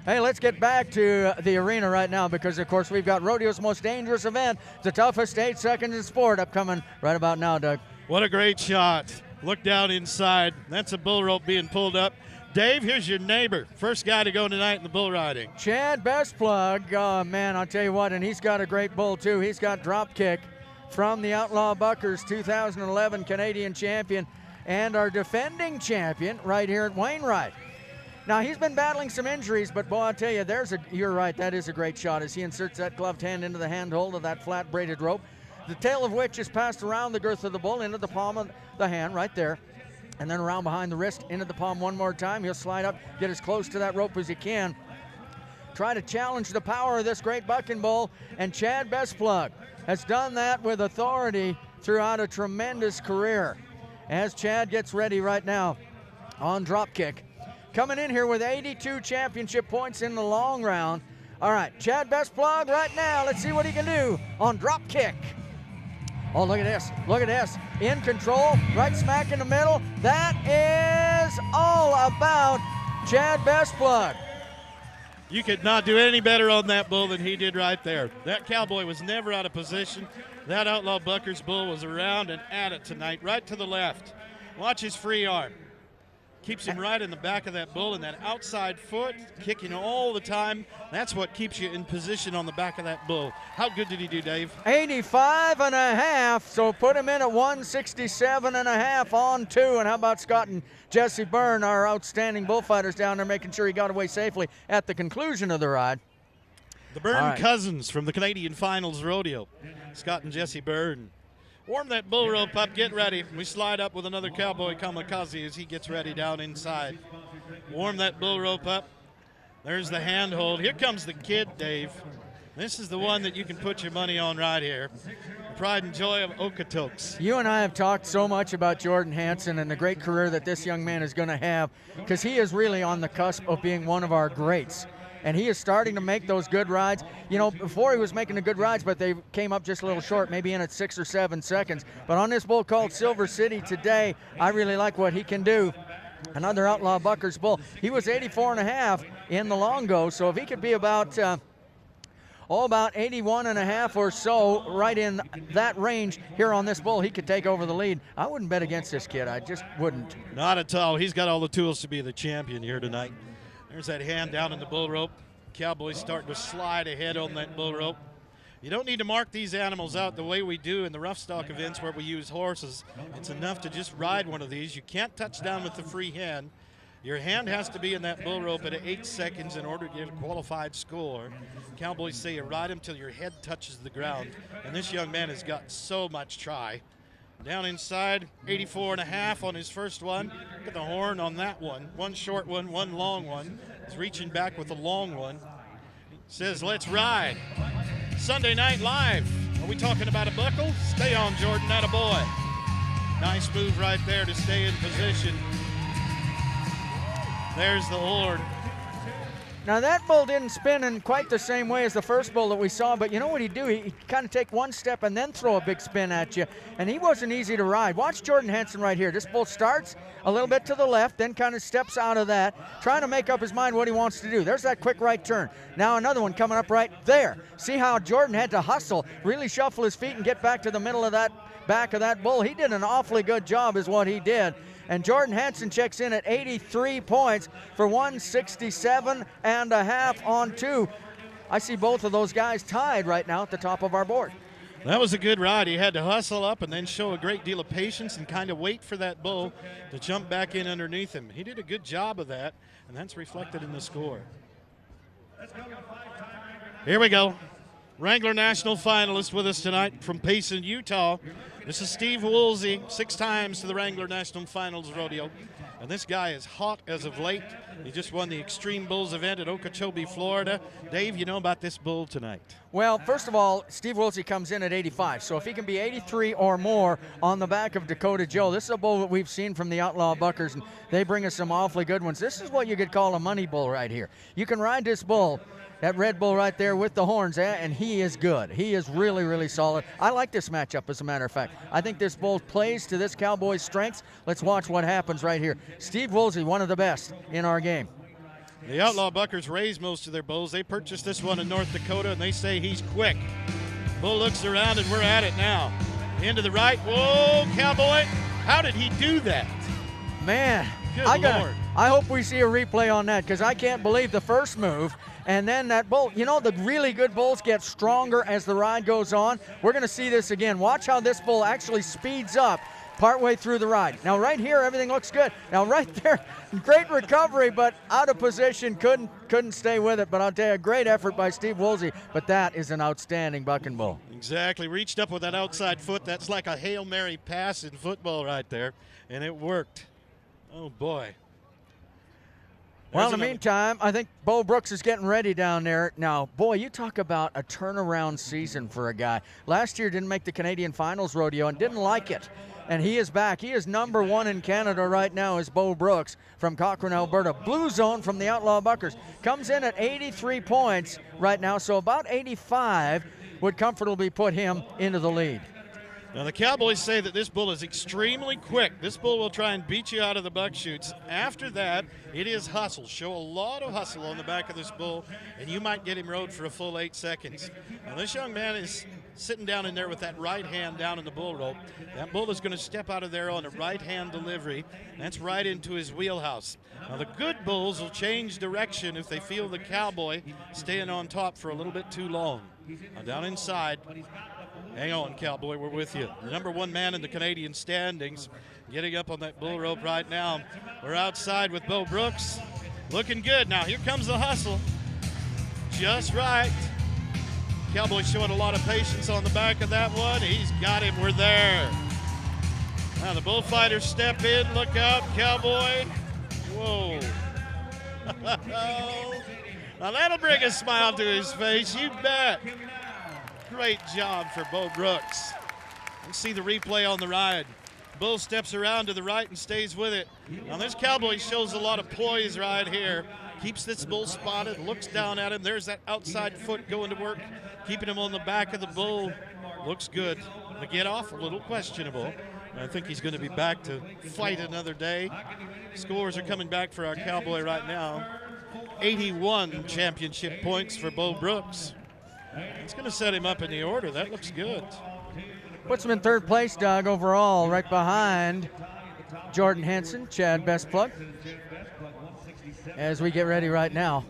Hey, let's get back to the arena right now because, of course, we've got rodeo's most dangerous event, the toughest 8 seconds in sport, upcoming right about now, Doug. What a great shot. Look down inside. That's a bull rope being pulled up. Dave, here's your neighbor. First guy to go tonight in the bull riding. Chad Bestplug, oh, man, I'll tell you what, and he's got a great bull, too. He's got Dropkick from the Outlaw Buckers, 2011 Canadian champion, and our defending champion right here at Wainwright. Now, he's been battling some injuries, but boy, I'll tell you, you're right, that is a great shot as he inserts that gloved hand into the handhold of that flat braided rope, the tail of which is passed around the girth of the bull into the palm of the hand right there, and then around behind the wrist into the palm one more time. He'll slide up, get as close to that rope as he can, try to challenge the power of this great bucking bull, and Chad Bestplug has done that with authority throughout a tremendous career. As Chad gets ready right now on Dropkick. Coming in here with 82 championship points in the long round. All right, Chad Bestplug right now. Let's see what he can do on Dropkick. Oh, look at this. Look at this. In control, right smack in the middle. That is all about Chad Bestplug. You could not do any better on that bull than he did right there. That cowboy was never out of position. That Outlaw Buckers bull was around and at it tonight, right to the left. Watch his free arm. Keeps him right in the back of that bull, and that outside foot, kicking all the time. That's what keeps you in position on the back of that bull. How good did he do, Dave? 85.5, so put him in at 167.5 on 2. And how about Scott and Jesse Byrne, our outstanding bullfighters down there, making sure he got away safely at the conclusion of the ride. The Byrne cousins from the Canadian Finals Rodeo. Scott and Jesse Byrne. Warm that bull rope up, get ready. We slide up with another cowboy kamikaze as he gets ready down inside. Warm that bull rope up. There's the handhold. Here comes the kid, Dave. This is the one that you can put your money on right here. The pride and joy of Okotoks. You and I have talked so much about Jordan Hansen and the great career that this young man is going to have, because he is really on the cusp of being one of our greats. And he is starting to make those good rides. You know, before he was making the good rides, but they came up just a little short, maybe in at 6 or 7 seconds. But on this bull called Silver City today, I really like what he can do. Another Outlaw Buckers bull. He was 84.5 in the long go, so if he could be about 81.5 or so, right in that range here on this bull, he could take over the lead. I wouldn't bet against this kid. I just wouldn't. Not at all. He's got all the tools to be the champion here tonight. There's that hand down in the bull rope. Cowboys starting to slide ahead on that bull rope. You don't need to mark these animals out the way we do in the rough stock events where we use horses. It's enough to just ride one of these. You can't touch down with the free hand. Your hand has to be in that bull rope at 8 seconds in order to get a qualified score. Cowboys say you ride him till your head touches the ground. And this young man has got so much try. Down inside, 84.5 on his first one. Look at the horn on that one. One short one, one long one. He's reaching back with the long one. Says, let's ride. Sunday Night Live. Are we talking about a buckle? Stay on, Jordan, atta boy. Nice move right there to stay in position. There's the horn. Now that bull didn't spin in quite the same way as the first bull that we saw, but you know what he'd do? He'd kind of take one step and then throw a big spin at you, and he wasn't easy to ride. Watch Jordan Hansen right here. This bull starts a little bit to the left, then kind of steps out of that, trying to make up his mind what he wants to do. There's that quick right turn. Now another one coming up right there. See how Jordan had to hustle, really shuffle his feet and get back to the middle of that back of that bull. He did an awfully good job is what he did. And Jordan Hansen checks in at 83 points for 167.5 on 2. I see both of those guys tied right now at the top of our board. That was a good ride. He had to hustle up and then show a great deal of patience and kind of wait for that bull to jump back in underneath him. He did a good job of that, and that's reflected in the score. Here we go. Wrangler National finalist with us tonight from Payson, Utah. This is Steve Woolsey, 6 times to the Wrangler National Finals Rodeo. And this guy is hot as of late. He just won the Extreme Bulls event at Okeechobee, Florida. Dave, you know about this bull tonight? Well, first of all, Steve Woolsey comes in at 85. So if he can be 83 or more on the back of Dakota Joe, this is a bull that we've seen from the Outlaw Buckers, and they bring us some awfully good ones. This is what you could call a money bull right here. You can ride this bull, that red bull right there with the horns, and he is good. He is really, really solid. I like this matchup, as a matter of fact. I think this bull plays to this Cowboy's strengths. Let's watch what happens right here. Steve Woolsey, one of the best in our game. The Outlaw Buckers raise most of their bulls. They purchased this one in North Dakota, and they say he's quick. Bull looks around, and we're at it now. Into the right. Whoa, Cowboy. How did he do that? Man, Good Lord. I hope we see a replay on that, because I can't believe the first move. And then that bull, you know, the really good bulls get stronger as the ride goes on. We're going to see this again. Watch how this bull actually speeds up partway through the ride. Now right here, everything looks good. Now right there, great recovery, but out of position, couldn't stay with it. But I'll tell you, a great effort by Steve Woolsey, but that is an outstanding bucking bull. Exactly, reached up with that outside foot. That's like a Hail Mary pass in football right there, and it worked. Oh boy. Well, in the meantime, I think Bo Brooks is getting ready down there. Now, boy, you talk about a turnaround season for a guy. Last year didn't make the Canadian Finals rodeo and didn't like it. And he is back. He is #1 in Canada right now, is Bo Brooks from Cochrane, Alberta. Blue Zone from the Outlaw Buckers. Comes in at 83 points right now, so about 85 would comfortably put him into the lead. Now the Cowboys say that this bull is extremely quick. This bull will try and beat you out of the buck chutes. After that, it is hustle. Show a lot of hustle on the back of this bull, and you might get him rode for a full 8 seconds. Now this young man is sitting down in there with that right hand down in the bull rope. That bull is going to step out of there on a right hand delivery. That's right into his wheelhouse. Now the good bulls will change direction if they feel the Cowboy staying on top for a little bit too long. Now down inside. Hang on, Cowboy, we're with you. The #1 man in the Canadian standings, getting up on that bull rope right now. We're outside with Bo Brooks. Looking good. Now, here comes the hustle. Just right. Cowboy showing a lot of patience on the back of that one. He's got him. We're there. Now, the bullfighters step in. Look out, Cowboy. Whoa. Now, that'll bring a smile to his face. You bet. Great job for Bo Brooks. Let's see the replay on the ride. Bull steps around to the right and stays with it. Now this Cowboy shows a lot of poise right here. Keeps this bull spotted, looks down at him. There's that outside foot going to work, keeping him on the back of the bull. Looks good. The get off, a little questionable. I think he's going to be back to fight another day. Scores are coming back for our Cowboy right now. 81 championship points for Bo Brooks. It's going to set him up in the order. That looks good. Puts him in 3rd place, Doug, overall, right behind Jordan Hansen, Chad Bestplug, as we get ready right now.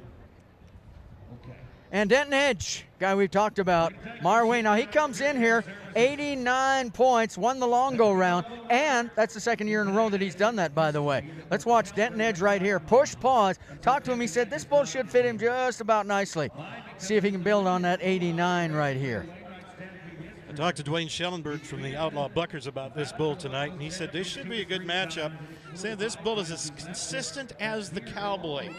And Denton Edge, guy we've talked about, Marway. Now he comes in here, 89 points, won the long go round, and that's the 2nd year in a row that he's done that, by the way. Let's watch Denton Edge right here. Push, pause, talk to him. He said this bull should fit him just about nicely. See if he can build on that 89 right here. I talked to Dwayne Schellenberg from the Outlaw Buckers about this bull tonight, and he said this should be a good matchup. Saying this bull is as consistent as the Cowboy.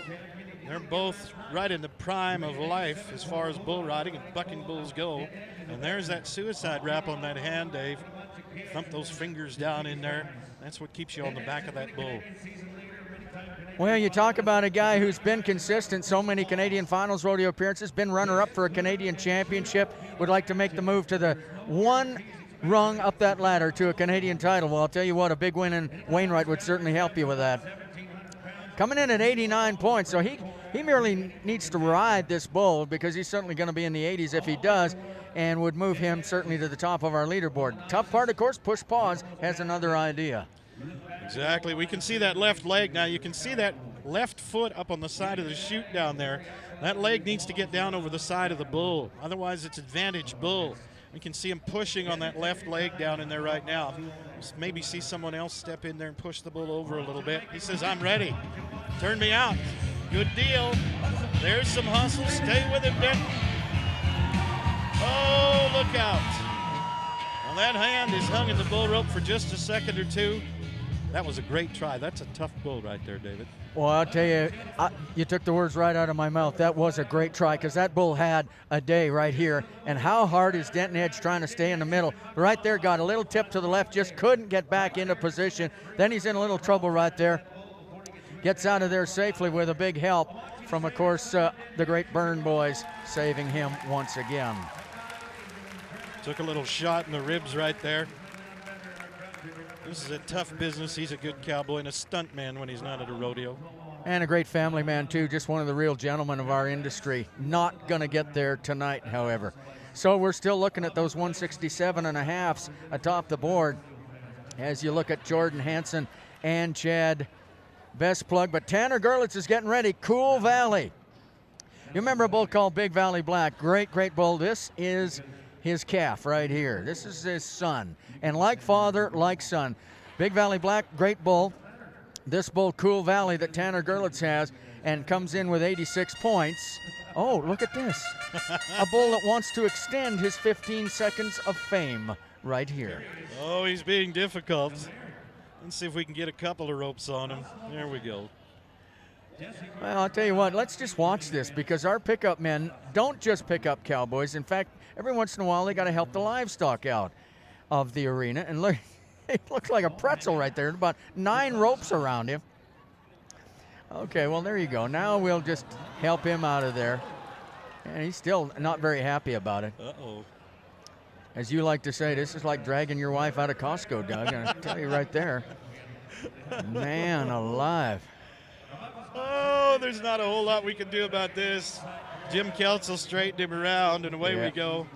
They're both right in the prime of life as far as bull riding and bucking bulls go. And there's that suicide wrap on that hand, Dave. Thump those fingers down in there. That's what keeps you on the back of that bull. Well, you talk about a guy who's been consistent, so many Canadian Finals rodeo appearances, been runner-up for a Canadian championship, would like to make the move to the one rung up that ladder to a Canadian title. Well, I'll tell you what, a big win in Wainwright would certainly help you with that. Coming in at 89 points, so he merely needs to ride this bull, because he's certainly going to be in the 80s if he does, and would move him certainly to the top of our leaderboard. Tough part, of course, push pause has another idea. Exactly. We can see that left leg now. You can see that left foot up on the side of the chute down there. That leg needs to get down over the side of the bull. Otherwise, it's advantage bull. We can see him pushing on that left leg down in there right now. Maybe see someone else step in there and push the bull over a little bit. He says, I'm ready. Turn me out. Good deal. There's some hustle. Stay with him, Denton. Oh, look out. Well, that hand is hung in the bull rope for just a second or two. That was a great try. That's a tough bull right there, David. Well, I'll tell you, you took the words right out of my mouth. That was a great try, because that bull had a day right here. And how hard is Denton Edge trying to stay in the middle? Right there, got a little tip to the left, just couldn't get back into position. Then he's in a little trouble right there. Gets out of there safely with a big help from, of course, the great Burn boys, saving him once again. Took a little shot in the ribs right there. This is a tough business. He's a good cowboy and a stunt man when he's not at a rodeo. And a great family man, too. Just one of the real gentlemen of our industry. Not going to get there tonight, however. So we're still looking at those 167.5s atop the board as you look at Jordan Hansen and Chad Bestplug. But Tanner Gerlichs is getting ready. Cool Valley. You remember a bull called Big Valley Black. Great, great bull. This is his calf right here. This is his son. And like father, like son. Big Valley Black, great bull. This bull, Cool Valley, that Tanner Gerlichs has, and comes in with 86 points. Oh, look at this. A bull that wants to extend his 15 seconds of fame right here. Oh, he's being difficult. Let's see if we can get a couple of ropes on him. There we go. Well, I'll tell you what, let's just watch this, because our pickup men don't just pick up cowboys. In fact, every once in a while, they got to help the livestock out of the arena. And look, it looks like a pretzel right there. About 9 ropes around him. Okay, well, there you go. Now we'll just help him out of there. And he's still not very happy about it. Uh-oh. As you like to say, this is like dragging your wife out of Costco, Doug. I tell you right there. Man alive. Oh, there's not a whole lot we can do about this. Jim Kelso straightened him around, and away we go.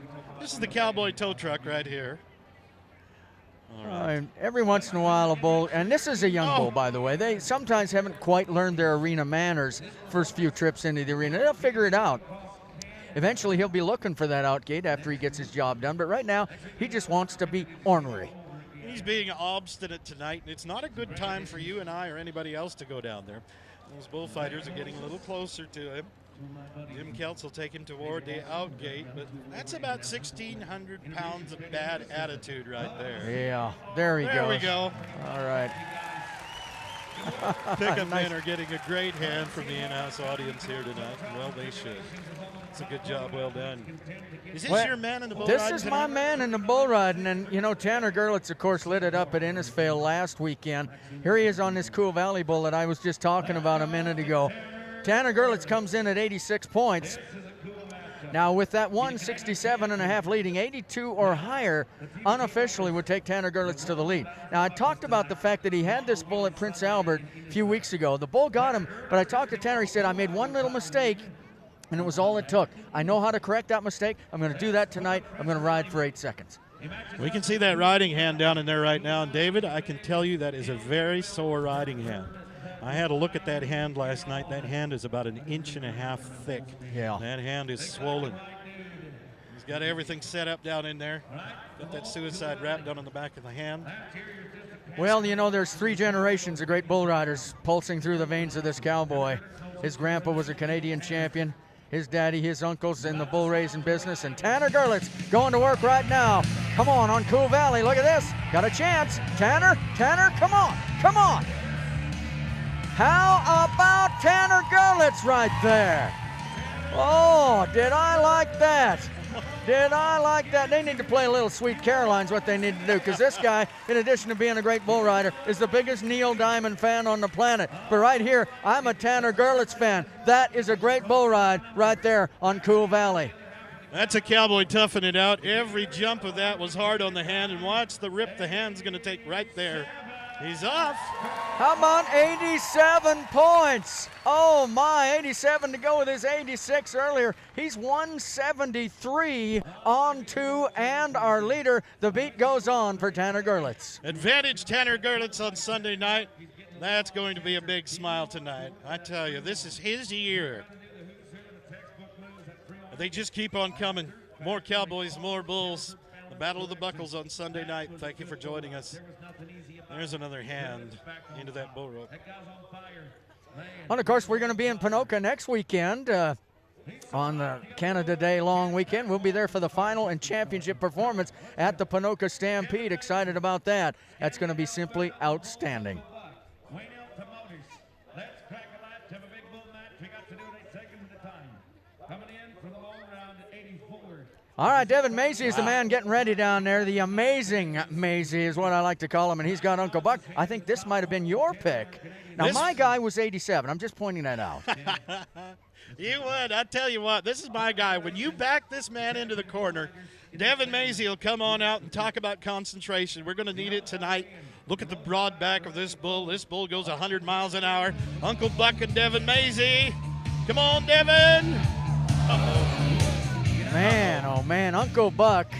This is the cowboy tow truck right here. All right. Every once in a while, a bull, and this is a young bull, by the way. They sometimes haven't quite learned their arena manners first few trips into the arena. They'll figure it out. Eventually, he'll be looking for that out gate after he gets his job done. But right now, he just wants to be ornery. He's being obstinate tonight, and it's not a good time for you and I or anybody else to go down there. Those bullfighters are getting a little closer to him. Jim Kelso will take him toward the out gate, but that's about 1,600 pounds of bad attitude right there. Yeah, there he goes. There we go. All right. Pickup men are getting a great hand from the in-house audience here tonight. Well, they should. It's a good job. Well done. Is this your man in the bull riding? This is my man in the bull riding. And, you know, Tanner Gerlichs, of course, lit it up at Innisfail last weekend. Here he is on this Cool Valley bull that I was just talking about a minute ago. Tanner Gerlichs comes in at 86 points. Now, with that 167.5 leading, 82 or higher unofficially would take Tanner Gerlichs to the lead. Now, I talked about the fact that he had this bull at Prince Albert a few weeks ago. The bull got him, but I talked to Tanner. He said, I made one little mistake, and it was all it took. I know how to correct that mistake. I'm going to do that tonight. I'm going to ride for 8 seconds. We can see that riding hand down in there right now. And, David, I can tell you that is a very sore riding hand. I had a look at that hand last night. That hand is about 1.5 inches thick. Yeah. That hand is swollen. He's got everything set up down in there. Got that suicide wrap down on the back of the hand. Well, you know, there's 3 generations of great bull riders pulsing through the veins of this cowboy. His grandpa was a Canadian champion. His daddy, his uncle's in the bull raising business. And Tanner Gerlichs going to work right now. Come on Cool Valley. Look at this. Got a chance. Tanner, come on. Come on. How about Tanner Gerlichs right there? Oh, did I like that? Did I like that? They need to play a little Sweet Caroline's what they need to do, because this guy, in addition to being a great bull rider, is the biggest Neil Diamond fan on the planet. But right here, I'm a Tanner Gerlichs fan. That is a great bull ride right there on Cool Valley. That's a cowboy toughing it out. Every jump of that was hard on the hand, and watch the rip the hand's going to take right there. He's off. How about 87 points? Oh my, 87 to go with his 86 earlier. He's 173 on 2, and our leader, the beat goes on for Tanner Gerlichs. Advantage Tanner Gerlichs on Sunday night. That's going to be a big smile tonight. I tell you, this is his year. They just keep on coming. More cowboys, more bulls. The Battle of the Buckles on Sunday night. Thank you for joining us. There's another hand into that bull rope. And of course, we're going to be in Ponoka next weekend on the Canada Day long weekend. We'll be there for the final and championship performance at the Ponoka Stampede. Excited about that. That's going to be simply outstanding. All right, Devon Macey is the man getting ready down there. The amazing Macey is what I like to call him, and he's got Uncle Buck. I think this might have been your pick. Now, my guy was 87. I'm just pointing that out. You would. I tell you what, this is my guy. When you back this man into the corner, Devon Macey will come on out and talk about concentration. We're going to need it tonight. Look at the broad back of this bull. This bull goes 100 miles an hour. Uncle Buck and Devon Macey. Come on, Devon. Uh-oh. Man, oh man, Uncle Buck.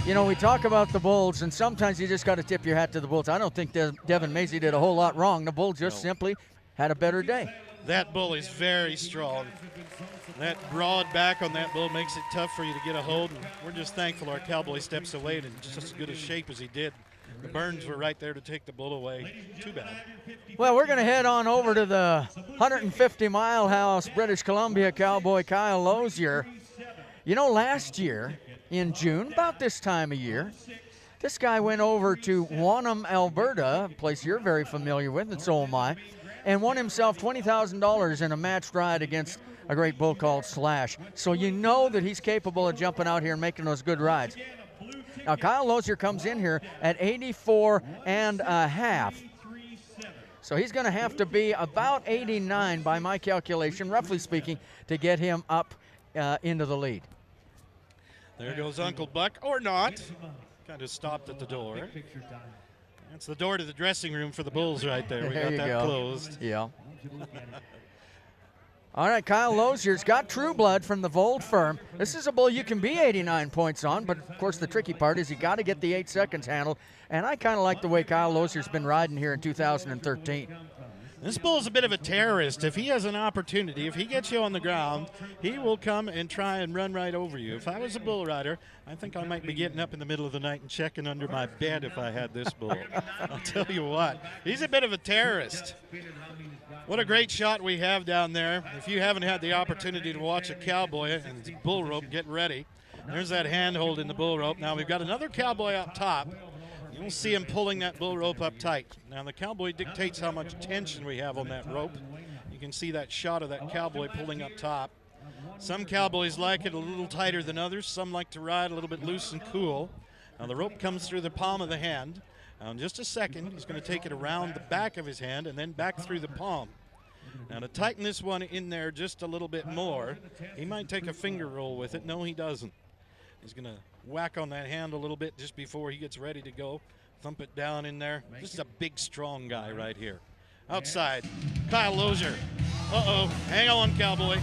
You know, we talk about the bulls, and sometimes you just got to tip your hat to the bulls. I don't think Devon Macey did a whole lot wrong. The bull just simply had a better day. That bull is very strong. That broad back on that bull makes it tough for you to get a hold, and we're just thankful our cowboy steps away in just as good a shape as he did. The burns were right there to take the bull away. Too bad. Well, we're going to head on over to the 150-mile house, British Columbia cowboy Kyle Lohse. You know, last year in June, about this time of year, this guy went over to Wanham, Alberta, a place you're very familiar with, and so am I, and won himself $20,000 in a matched ride against a great bull called Slash. So you know that he's capable of jumping out here and making those good rides. Now, Kyle Lohse comes in here at 84 and a half. So he's going to have to be about 89 by my calculation, roughly speaking, to get him up into the lead. There goes Uncle Buck, or not. Kind of stopped at the door. That's the door to the dressing room for the bulls right there. We got that closed. Yeah. All right, Kyle Lohse's got True Blood from the Vold firm. This is a bull you can be 89 points on, but of course the tricky part is you got to get the 8 seconds handled, and I kind of like the way Kyle Lohse's been riding here in 2013. This bull is a bit of a terrorist. If he has an opportunity, if he gets you on the ground, he will come and try and run right over you. If I was a bull rider, I think I might be getting up in the middle of the night and checking under my bed if I had this bull. I'll tell you what, he's a bit of a terrorist. What a great shot we have down there. If you haven't had the opportunity to watch a cowboy and bull rope, get ready. There's that handhold in the bull rope. Now we've got another cowboy up top. You'll see him pulling that bull rope up tight. Now the cowboy dictates how much tension we have on that rope. You can see that shot of that cowboy pulling up top. Some cowboys like it a little tighter than others. Some like to ride a little bit loose and cool. Now the rope comes through the palm of the hand. Now in just a second, he's going to take it around the back of his hand and then back through the palm. Now to tighten this one in there just a little bit more, he might take a finger roll with it. No, he doesn't. He's going to whack on that hand a little bit just before he gets ready to go. Thump it down in there. This is a big, strong guy right here. Outside, Kyle Lohse. Uh-oh, hang on, cowboy.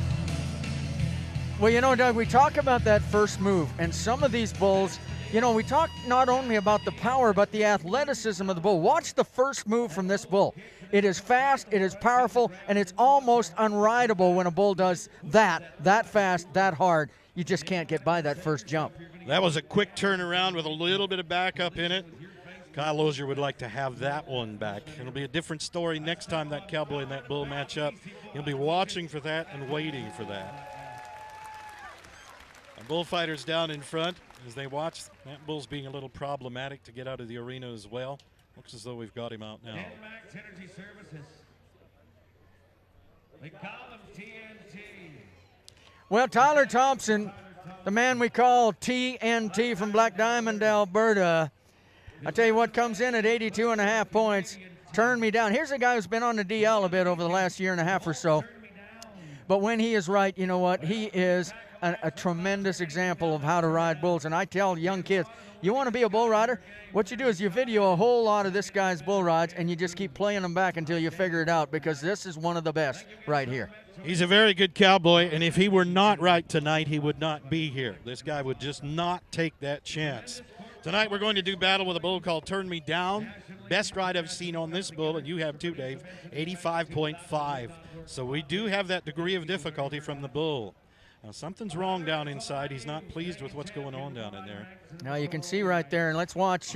Well, you know, Doug, we talk about that first move, and some of these bulls, you know, we talk not only about the power, but the athleticism of the bull. Watch the first move from this bull. It is fast, it is powerful, and it's almost unrideable when a bull does that fast, that hard. You just can't get by that first jump. That was a quick turnaround with a little bit of backup in it. Kyle Lohse would like to have that one back. It'll be a different story next time that cowboy and that bull match up. He'll be watching for that and waiting for that. The bullfighters down in front as they watch. That bull's being a little problematic to get out of the arena as well. Looks as though we've got him out now. Well, Tyler Thompson, the man we call TNT from Black Diamond, Alberta, I tell you what, comes in at 82.5 points. Turned me down. Here's a guy who's been on the DL a bit over the last year and a half or so. But when he is right, you know what? He is a tremendous example of how to ride bulls. And I tell young kids, you want to be a bull rider? What you do is you video a whole lot of this guy's bull rides, and you just keep playing them back until you figure it out, because this is one of the best right here. He's a very good cowboy, and if he were not right tonight, he would not be here. This guy would just not take that chance. Tonight we're going to do battle with a bull called Turn Me Down. Best ride I've seen on this bull, and you have too, Dave, 85.5. So we do have that degree of difficulty from the bull. Now something's wrong down inside. He's not pleased with what's going on down in there. Now you can see right there, and let's watch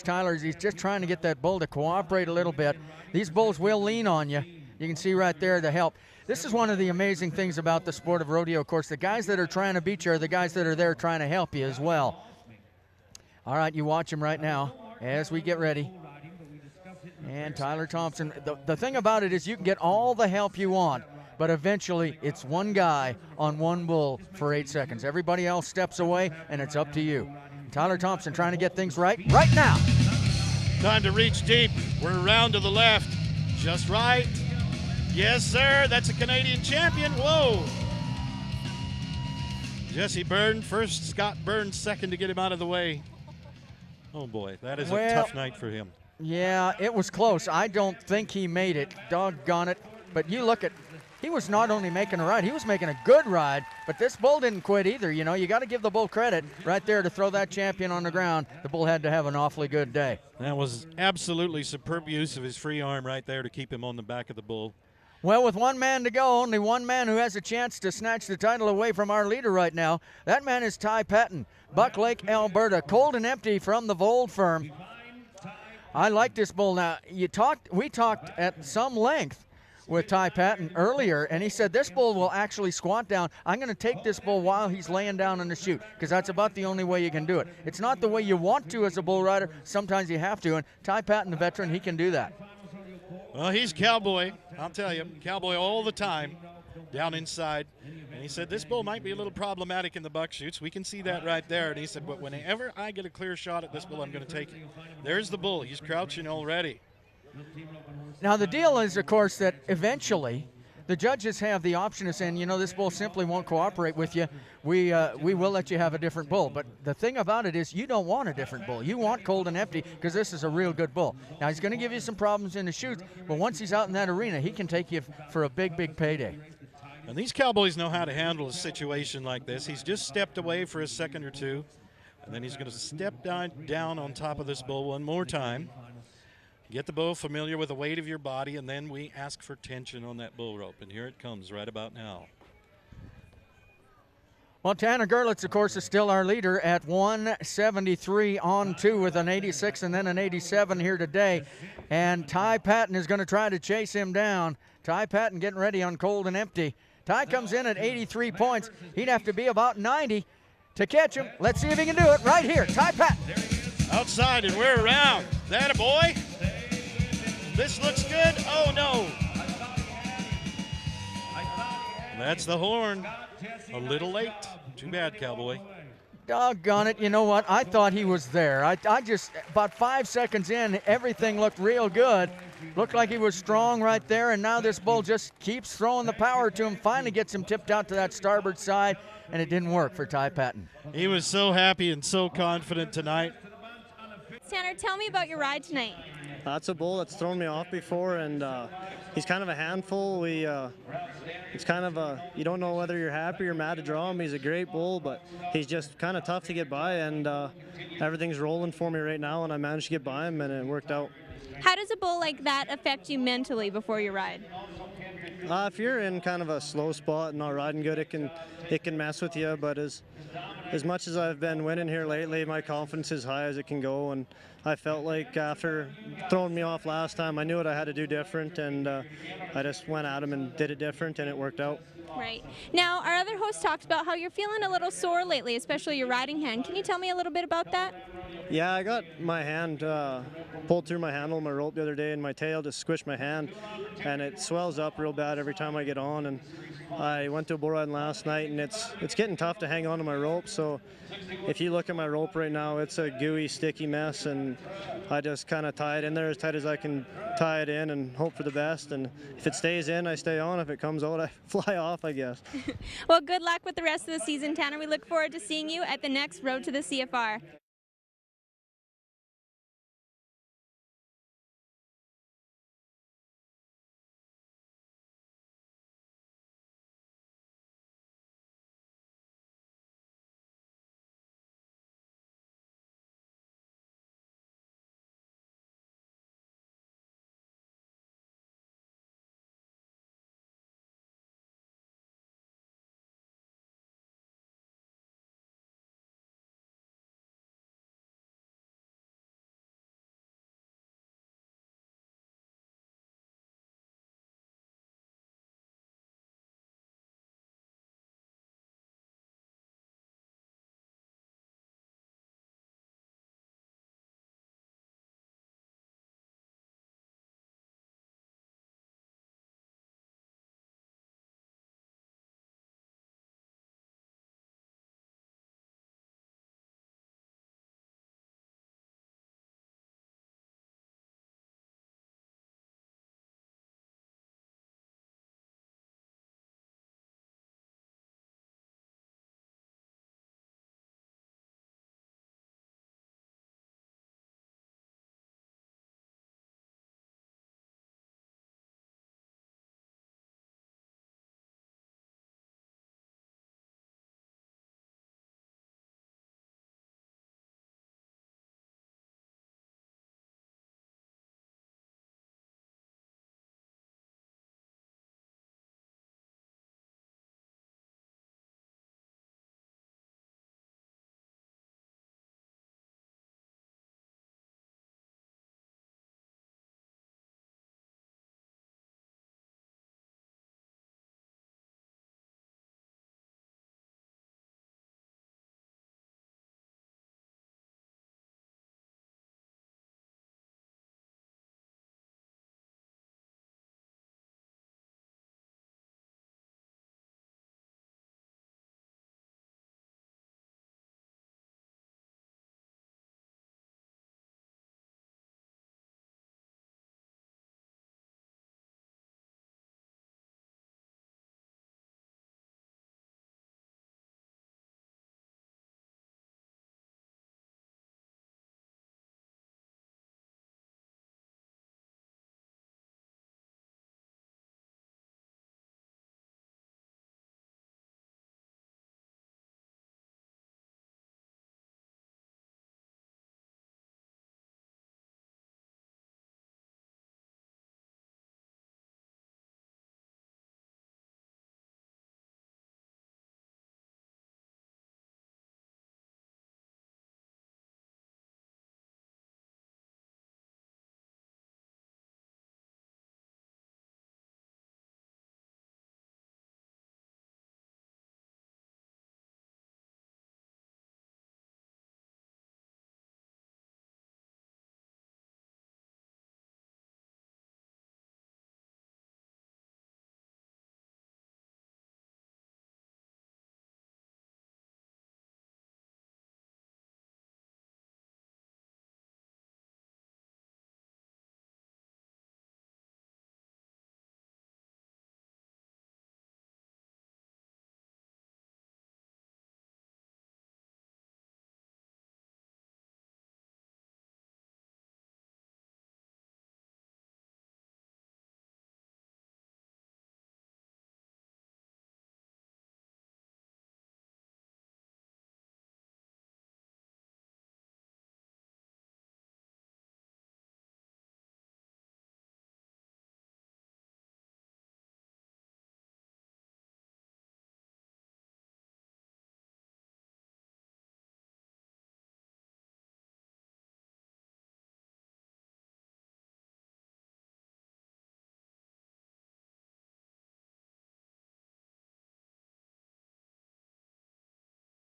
Tyler. He's just trying to get that bull to cooperate a little bit. These bulls will lean on you. You can see right there the help. This is one of the amazing things about the sport of rodeo, of course. The guys that are trying to beat you are the guys that are there trying to help you as well. All right, you watch him right now as we get ready. And Tyler Thompson, the thing about it is you can get all the help you want, but eventually it's one guy on one bull for 8 seconds. Everybody else steps away, and it's up to you. Tyler Thompson trying to get things right now. Time to reach deep. We're around to the left. Just right. Yes, sir. That's a Canadian champion. Whoa. Jesse Byrne first, Scott Burns second to get him out of the way. Oh boy, that is a tough night for him. Yeah, it was close. I don't think he made it. Doggone it. But you look at, he was not only making a ride, he was making a good ride, but this bull didn't quit either. You know, you got to give the bull credit right there to throw that champion on the ground. The bull had to have an awfully good day. That was absolutely superb use of his free arm right there to keep him on the back of the bull. Well, with one man to go, only one man who has a chance to snatch the title away from our leader right now. That man is Ty Patton, Buck Lake, Alberta. Cold and empty from the Vold firm. I like this bull. Now, we talked at some length with Ty Patton earlier, and he said this bull will actually squat down. I'm going to take this bull while he's laying down in the chute, because that's about the only way you can do it. It's not the way you want to as a bull rider. Sometimes you have to, and Ty Patton, the veteran, he can do that. Well, he's cowboy. I'll tell you, cowboy all the time down inside. And he said this bull might be a little problematic in the buck chutes. We can see that right there. And he said, but whenever I get a clear shot at this bull, I'm going to take it. There's the bull. He's crouching already. Now, the deal is, of course, that eventually the judges have the option of saying, you know, this bull simply won't cooperate with you. We will let you have a different bull. But the thing about it is you don't want a different bull. You want cold and empty because this is a real good bull. Now, he's going to give you some problems in the chutes, but once he's out in that arena, he can take you for a big, big payday. And these cowboys know how to handle a situation like this. He's just stepped away for a second or two, and then he's going to step down on top of this bull one more time. Get the bull familiar with the weight of your body, and then we ask for tension on that bull rope. And here it comes right about now. Well, Tanner Gerlichs, of course, is still our leader at 173 on 2 with an 86 and then an 87 here today. And Ty Patton is going to try to chase him down. Ty Patton getting ready on cold and empty. Ty comes in at 83 points. He'd have to be about 90 to catch him. Let's see if he can do it right here. Ty Patton. Outside, and we're around. That a boy. This looks good. Oh, no. That's the horn. A little late. Too bad, cowboy. Doggone it. You know what? I thought he was there. I just, about 5 seconds in, everything looked real good. Looked like he was strong right there, and now this bull just keeps throwing the power to him. Finally gets him tipped out to that starboard side, and it didn't work for Ty Patton. He was so happy and so confident tonight. Tanner, tell me about your ride tonight. That's a bull that's thrown me off before, and he's kind of a handful. It's kind of you don't know whether you're happy or mad to draw him. He's a great bull, but he's just kind of tough to get by, and everything's rolling for me right now, and I managed to get by him, and it worked out. How does a bull like that affect you mentally before your ride? If you're in kind of a slow spot and not riding good, it can mess with you, but as much as I've been winning here lately, my confidence is high as it can go, and I felt like after throwing me off last time, I knew what I had to do different, and I just went at him and did it different, and it worked out. Right. Now, our other host talked about how you're feeling a little sore lately, especially your riding hand. Can you tell me a little bit about that? Yeah, I got my hand pulled through my handle of my rope the other day, and my tail just squished my hand, and it swells up real bad every time I get on. And I went to a bull riding last night, and it's getting tough to hang on to my rope. So if you look at my rope right now, it's a gooey, sticky mess, and I just kind of tie it in there as tight as I can tie it in and hope for the best. And if it stays in, I stay on. If it comes out, I fly off, I guess. Well, good luck with the rest of the season, Tanner. We look forward to seeing you at the next Road to the CFR.